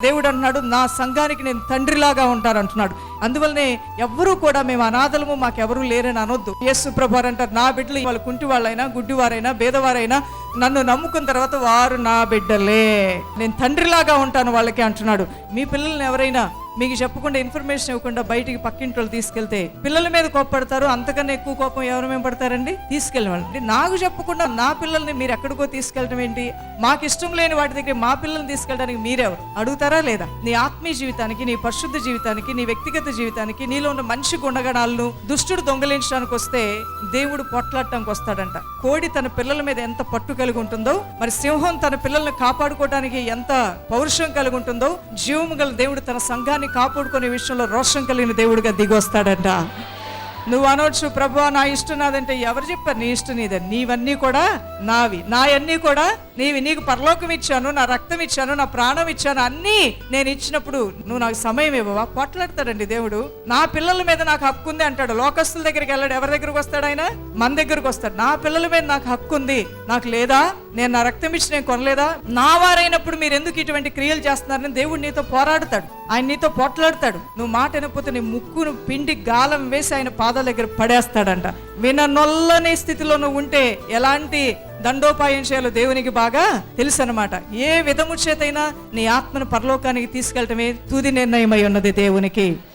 దేవుడు అంటున్నాడు, నా సంఘానికి నేను తండ్రిలాగా ఉంటాను అంటున్నాడు. అందువల్లనే ఎవ్వరూ కూడా మేము అనాథలము, మాకెవరూ లేరని అనొద్దు. యేసు ప్రభువారు అంటారు, నా బిడ్డలు వాళ్ళు కుంటి వాళ్ళైనా, గుడ్డివారైనా, బేదవారైనా నన్ను నమ్ముకున్న తర్వాత వారు నా బిడ్డలే, నేను తండ్రిలాగా ఉంటాను వాళ్ళకి అంటున్నాడు. మీ పిల్లల్ని ఎవరైనా మీకు చెప్పకుండా, ఇన్ఫర్మేషన్ ఇవ్వకుండా బయటికి పక్కింటి తీసుకెళ్తే పిల్లల మీద కోప్పడతారు. అంతకన్నా ఎక్కువ కోపం ఎవరి మీద పడతారండి? తీసుకెళ్ళిన వాళ్ళు. నాకు చెప్పకుండా నా పిల్లల్ని మీరు ఎక్కడికో తీసుకెళ్ళడం ఏంటి? మాకు ఇష్టం లేని వాటి దగ్గర మా పిల్లల్ని తీసుకెళ్ళడానికి మీరెవరు? అడుగుతారా లేదా? నీ ఆత్మీయ జీవితానికి, నీ పరిశుద్ధ జీవితానికి, నీ వ్యక్తిగత జీవితానికి, నీలో ఉన్న మనిషి గుణగణాలను దుష్టుడు దొంగలించడానికి వస్తే దేవుడు పొట్లాడటానికి వస్తాడంట. కోడి తన పిల్లల మీద ఎంత పట్టు కలిగి ఉంటుందో, మరి సింహం తన పిల్లల్ని కాపాడుకోవడానికి ఎంత పౌరుషం కలిగి ఉంటుందో, జీవము గల దేవుడు తన సంఘాన్ని కాపాడుకునే విషయంలో రోషం కలిగిన దేవుడిగా దిగొస్తాడంట. నువ్వు అనొచ్చు, ప్రభువా నా ఇష్టం నాదంటే, ఎవరు చెప్పారు నీ ఇష్టం నీదని? నీవన్నీ కూడా నావి, నాయన్నీ కూడా నీవి. నీకు పరలోకం ఇచ్చాను, నా రక్తం ఇచ్చాను, నా ప్రాణం ఇచ్చాను, అన్నీ నేను ఇచ్చినప్పుడు నువ్వు నాకు సమయం ఇవ్వవా? కొట్లాడతాడండి దేవుడు. నా పిల్లల మీద నాకు హక్కు ఉంది అంటాడు. లోకస్తుల దగ్గరికి వెళ్ళాడు. ఎవరి దగ్గరకు వస్తాడు ఆయన? మన దగ్గరకు వస్తాడు. నా పిల్లల మీద నాకు హక్కు ఉంది, నాకు లేదా? నేను నా రక్తం ఇచ్చి నేను కొనలేదా? నా వారైనప్పుడు మీరు ఎందుకు ఇటువంటి క్రియలు చేస్తున్నారని దేవుడు నీతో పోరాడతాడు. ఆయన నీతో పోట్లాడతాడు. నువ్వు మాట వినకపోతే నీ ముక్కును పిండి గాలం వేసి ఆయన పాదాల దగ్గర పడేస్తాడంట. విననొల్లని స్థితిలో నువ్వు ఉంటే ఎలాంటి దండోపాయం చేయాలో దేవునికి బాగా తెలుసు అనమాట. ఏ విధము చేతైనా నీ ఆత్మను పరలోకానికి తీసుకెళ్ళటమే తుది నిర్ణయం అయి ఉన్నది దేవునికి.